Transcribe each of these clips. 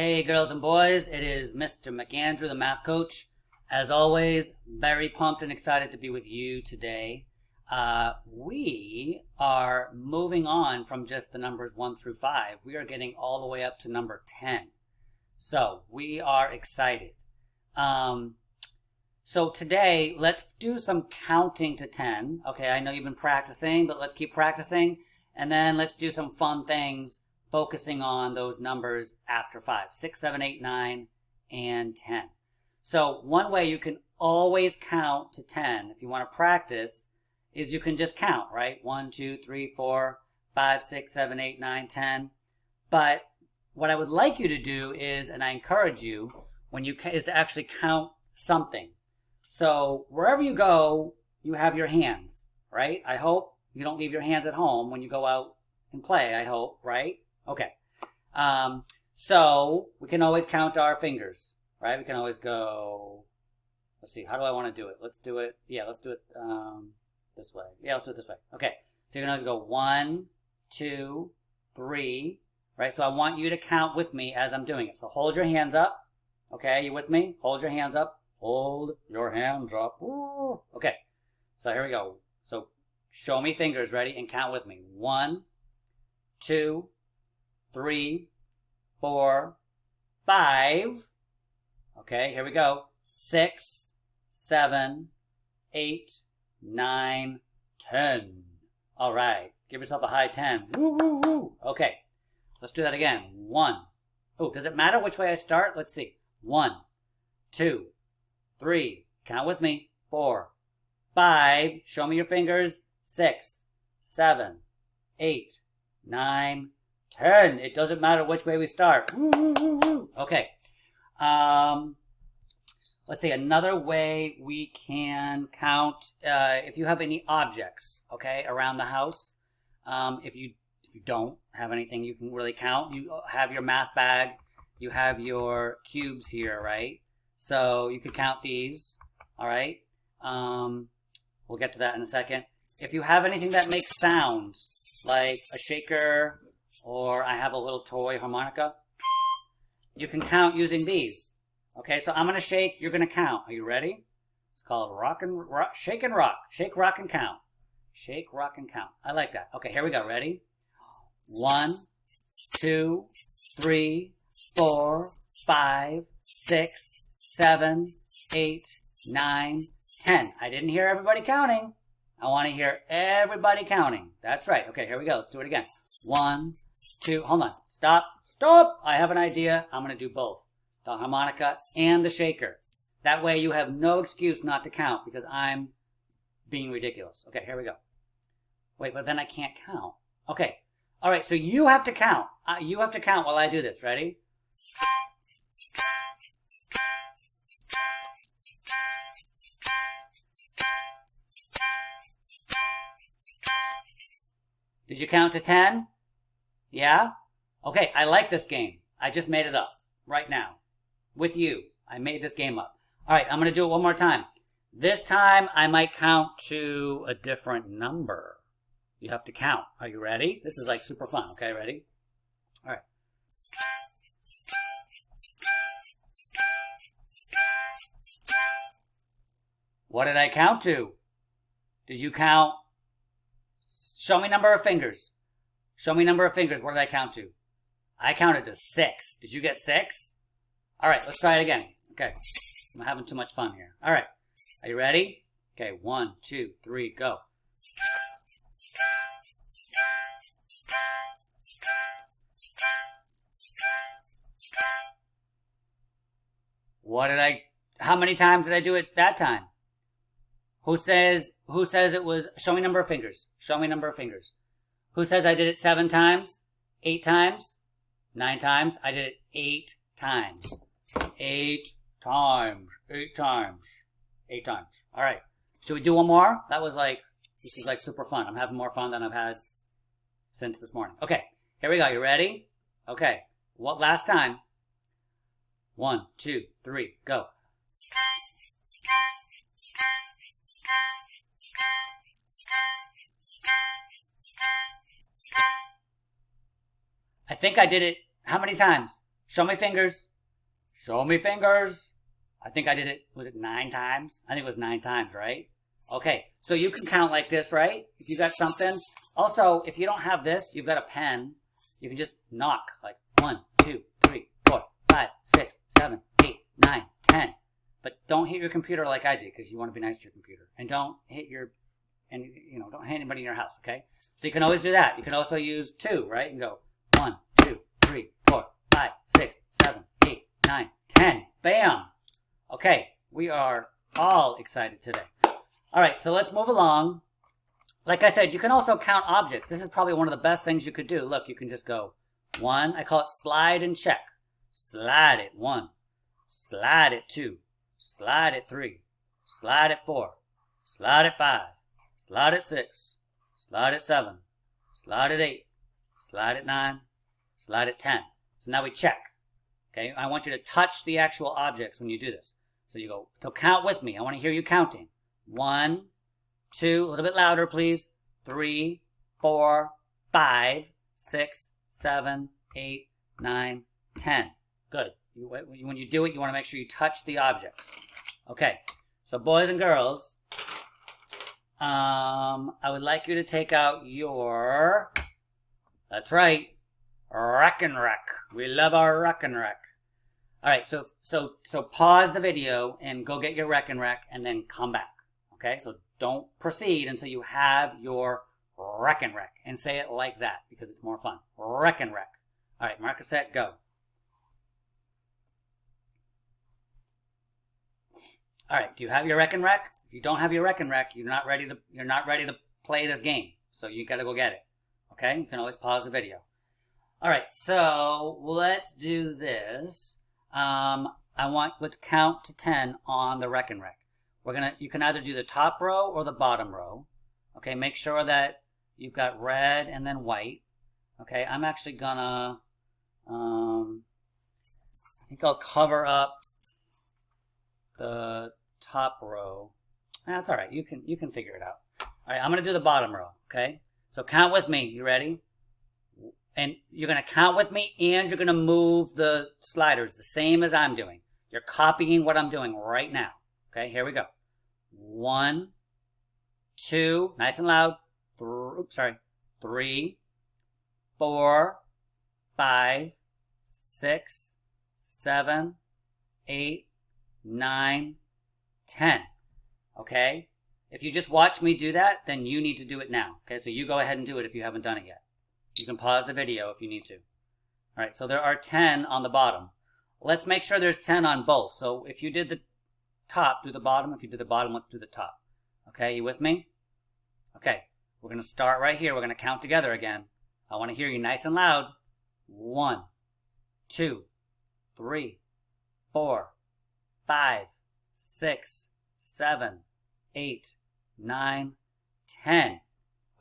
Hey girls and boys, it is Mr. McAndrew, the math coach. As always, very pumped and excited to be with you today. We are moving on from just the numbers 1 through 5. We are getting all the way up to number 10. So we are excited. So today, let's do some counting to 10. Okay, I know you've been practicing, but let's keep practicing. And then let's do some fun things focusing on those numbers after 5, 6, 7, 8, 9, and 10. So one way you can always count to 10, if you want to practice, is you can just count, right? 1, 2, 3, 4, 5, 6, 7, 8, 9, 10. But what I would like you to do is, and I encourage you, is to actually count something. So wherever you go, you have your hands, right? I hope you don't leave your hands at home when you go out and play, I hope, right? Okay, so we can always count our fingers, right? We can always go, let's see, how do I want to do it? Let's do it this way. Yeah, let's do it this way. Okay, so you can always go 1, 2, 3, right? So I want you to count with me as I'm doing it. So hold your hands up, okay? You with me? Hold your hands up. Hold your hands up. Woo. Okay, so here we go. So show me fingers, ready? And count with me. 1, 2, 3, 4, 5. Okay, here we go. 6, 7, 8, 9, 10. All right, give yourself a high 10. Woo, woo, woo. Okay, let's do that again. 1. Oh, does it matter which way I start? Let's see. 1, 2, 3. Count with me. 4, 5. Show me your fingers. 6, 7, 8, 9, 10. It doesn't matter which way we start. Woo, woo, woo, woo. Okay. Let's see. Another way we can count, if you have any objects, okay, around the house. If you don't have anything you can really count, you have your math bag. You have your cubes here, right? So you could count these. All right. We'll get to that in a second. If you have anything that makes sound, like a shaker, or I have a little toy harmonica, you can count using these. Okay, so I'm going to shake, you're going to count. Are you ready? It's called shake and rock. Shake, rock, and count. Shake, rock, and count. I like that. Okay, here we go. Ready? 1, 2, 3, 4, 5, 6, 7, 8, 9, 10. I didn't hear everybody counting. I want to hear everybody counting. That's right. Okay, here we go. Let's do it again. 1, 2, hold on. Stop. Stop. I have an idea. I'm going to do both. The harmonica and the shaker. That way you have no excuse not to count because I'm being ridiculous. Okay, here we go. Wait, but then I can't count. Okay. All right, so you have to count. You have to count while I do this. Ready? Did you count to 10? Yeah? Okay, I like this game. I just made it up right now with you. I made this game up. All right, I'm going to do it one more time. This time, I might count to a different number. You have to count. Are you ready? This is like super fun. Okay, ready? All right. What did I count to? Did you count? Show me number of fingers. Show me number of fingers. What did I count to? I counted to 6. Did you get 6? All right, let's try it again. Okay, I'm having too much fun here. All right, are you ready? Okay, 1, 2, 3, go. How many times did I do it that time? Who says it was, show me number of fingers. Show me number of fingers. Who says I did it 7 times? 8 times? 9 times? I did it 8 times. 8 times. 8 times. 8 times. All right. Should we do one more? This is like super fun. I'm having more fun than I've had since this morning. Okay. Here we go. You ready? Okay. What last time? 1, 2, 3, go. I think I did it how many times? Show me fingers. Show me fingers. I think I did it, was it 9 times? I think it was 9 times, right? Okay, so you can count like this, right? If you got something. Also, if you don't have this, you've got a pen. You can just knock like 1, 2, 3, 4, 5, 6, 7, 8, 9, 10. But don't hit your computer like I did because you want to be nice to your computer. And don't hit don't hit anybody in your house, okay? So you can always do that. You can also use 2, right? And go 1, 2, 3, 4, 5, 6, 7, 8, 9, 10. Bam! Okay, we are all excited today. All right, so let's move along. Like I said, you can also count objects. This is probably one of the best things you could do. Look, you can just go 1. I call it slide and check. Slide it 1. Slide it 2. Slide it 3. Slide it 4. Slide it 5. Slide it 6. Slide it 7. Slide it 8. Slide it 9. Slide it 10. So now we check. Okay, I want you to touch the actual objects when you do this. So you go, so count with me. I want to hear you counting. 1, 2, a little bit louder, please. 3, 4, 5, 6, 7, 8, 9, 10. Good. When you do it, you want to make sure you touch the objects. Okay, so boys and girls, I would like you to take out your, that's right, Rack and Wreck. We love our Rack and Wreck. All right, so pause the video and go get your Rack and Wreck and then come back. Okay, so don't proceed until you have your Rack and Wreck and say it like that because it's more fun. Rack and Wreck. All right, mark a set, go. All right, do you have your Rack and Wreck? If you don't have your Rack and Wreck, you're not ready to play this game. So you got to go get it. Okay, you can always pause the video. All right, so let's do this. Let's count to 10 on the Rack and Wreck. You can either do the top row or the bottom row. Okay, make sure that you've got red and then white. Okay, I'm actually gonna, I think I'll cover up the top row. That's all right. You can figure it out. All right, I'm gonna do the bottom row. Okay, so count with me. You ready? And you're gonna count with me, and you're gonna move the sliders the same as I'm doing. You're copying what I'm doing right now. Okay, here we go. 1, 2, nice and loud. 3, 4, 5, 6, 7, 8, 9, 10. Okay? If you just watch me do that, then you need to do it now. Okay, so you go ahead and do it if you haven't done it yet. You can pause the video if you need to. All right, so there are 10 on the bottom. Let's make sure there's 10 on both. So if you did the top, do the bottom. If you did the bottom, let's do the top. Okay, you with me? Okay, we're going to start right here. We're going to count together again. I want to hear you nice and loud. 1, 2, 3, 4, 5, 6, 7, 8, 9, 10.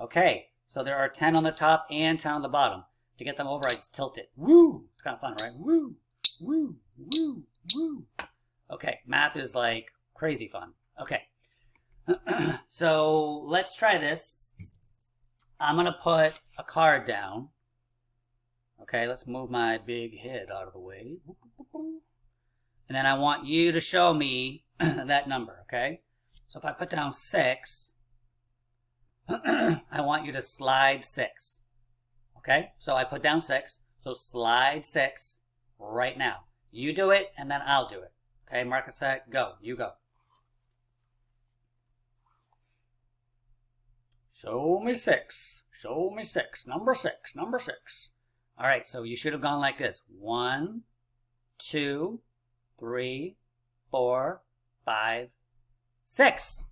Okay, so there are 10 on the top and 10 on the bottom. To get them over, I just tilt it. Woo! It's kind of fun, right? Woo! Woo! Woo! Woo! Okay, math is like crazy fun. Okay, so let's try this. I'm going to put a card down. Okay, let's move my big head out of the way. And then I want you to show me that number, okay? So if I put down 6, I want you to slide 6. Okay, so I put down 6. So slide 6 right now. You do it, and then I'll do it. Okay, mark a set, go. You go. Show me 6. Show me 6. Number 6. Number 6. All right, so you should have gone like this. 1, 2, 3, 4, 5, 6.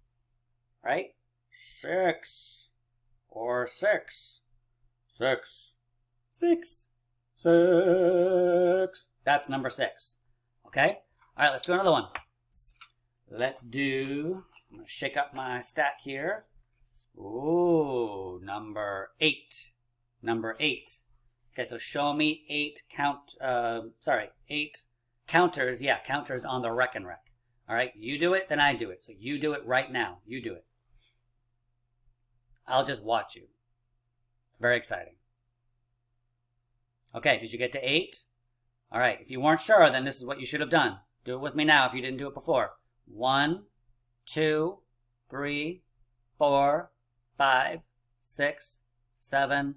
Right? 6. Or 6. 6. 6. 6. That's number 6. Okay? All right, let's do another one. I'm going to shake up my stack here. Ooh, number 8. Number 8. Okay, so show me 8 counters. Yeah, counters on the Rack and Wreck. All right, you do it, then I do it. So you do it right now. You do it. I'll just watch you. It's very exciting. Okay, did you get to 8? All right, if you weren't sure, then this is what you should have done. Do it with me now if you didn't do it before. 1, 2, 3, 4, 5, 6, 7,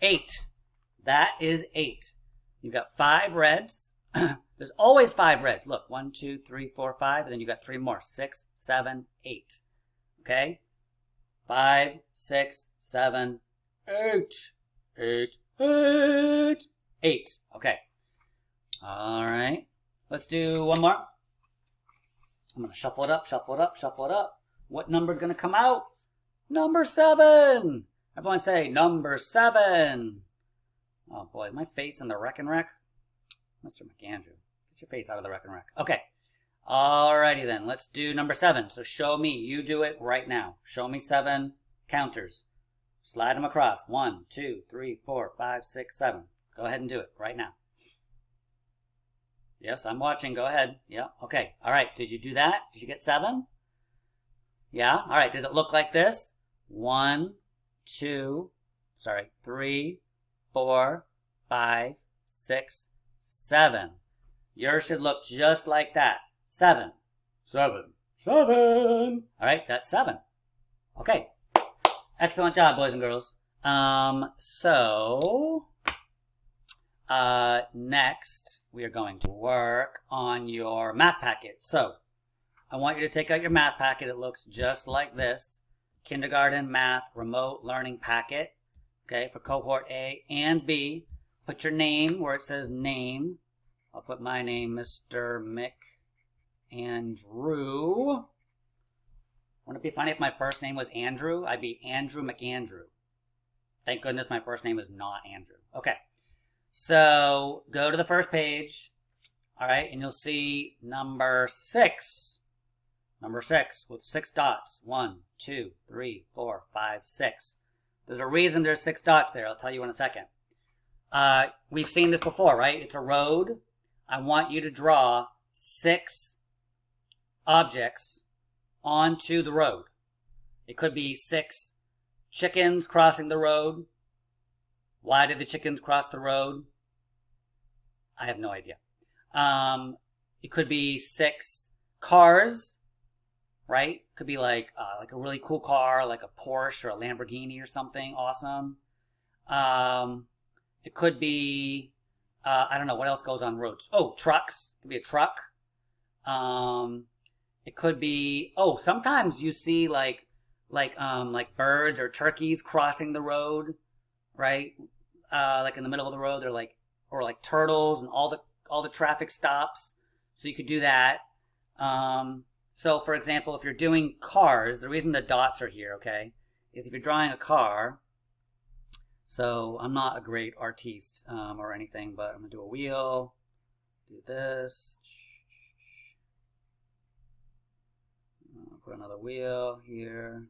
8. That is 8. You've got 5 reds. There's always 5 reds. Look, 1, 2, 3, 4, 5, and then you got 3 more. 6, 7, 8. Okay? 5, 6, 7, 8. 8, 8. 8. Okay. All right. Let's do one more. I'm going to shuffle it up, shuffle it up, shuffle it up. What number is going to come out? Number 7. Everyone say number 7. Oh boy, my face in the Wreck and Wreck. Mr. McAndrew, get your face out of the Wreck and Wreck. Okay. Alrighty then, let's do number 7. So show me, you do it right now. Show me 7 counters. Slide them across. 1, 2, 3, 4, 5, 6, 7. Go ahead and do it right now. Yes, I'm watching. Go ahead. Yeah, okay. All right, did you do that? Did you get 7? Yeah, all right. Does it look like this? 1, 2, 3, 4, 5, 6, 7. Yours should look just like that. 7. 7. 7. All right, that's 7. Okay. Excellent job, boys and girls. Next, we are going to work on your math packet. So, I want you to take out your math packet. It looks just like this. Kindergarten Math Remote Learning Packet. Okay, for cohort A and B. Put your name where it says name. I'll put my name, Mr. McAndrew. Wouldn't it be funny if my first name was Andrew? I'd be Andrew McAndrew. Thank goodness my first name is not Andrew. Okay. So, go to the first page, all right, and you'll see number 6. Number 6 with 6 dots. 1, 2, 3, 4, 5, 6. There's a reason there's 6 dots there. I'll tell you in a second. We've seen this before, right? It's a road. I want you to draw 6 objects onto the road. It could be 6 chickens crossing the road. Why did the chickens cross the road? I have no idea. It could be 6 cars, right? It could be like a really cool car, like a Porsche or a Lamborghini or something awesome. It could be, I don't know, what else goes on roads? Oh, trucks. It could be a truck. It could be, sometimes you see like birds or turkeys crossing the road. Right, like in the middle of the road, they're like, or like turtles, and all the traffic stops. So you could do that. So for example, if you're doing cars, the reason the dots are here, okay, is if you're drawing a car. So I'm not a great artiste or anything, but I'm gonna do a wheel. Do this. Put another wheel here.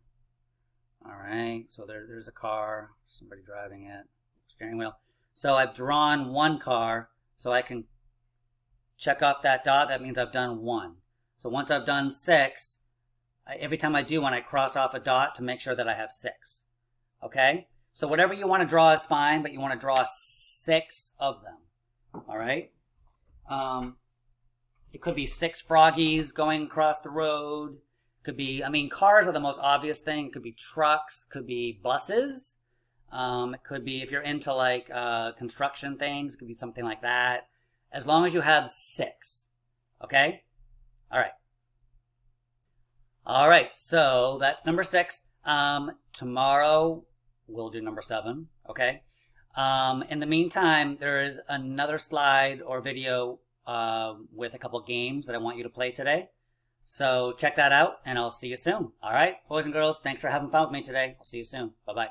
All right, so there's a car, somebody driving it, steering wheel. So I've drawn 1 car, so I can check off that dot. That means I've done 1. So once I've done 6, every time I do one, I cross off a dot to make sure that I have 6. Okay? So whatever you want to draw is fine, but you want to draw 6 of them. All right? It could be 6 froggies going across the road. Could be, cars are the most obvious thing. It could be trucks, could be buses. It could be, if you're into like construction things, it could be something like that. As long as you have 6. Okay? All right. All right, so that's number 6. Tomorrow we'll do number 7. Okay? In the meantime, there is another slide or video with a couple games that I want you to play today. So check that out, and I'll see you soon. All right, boys and girls, thanks for having fun with me today. I'll see you soon. Bye-bye.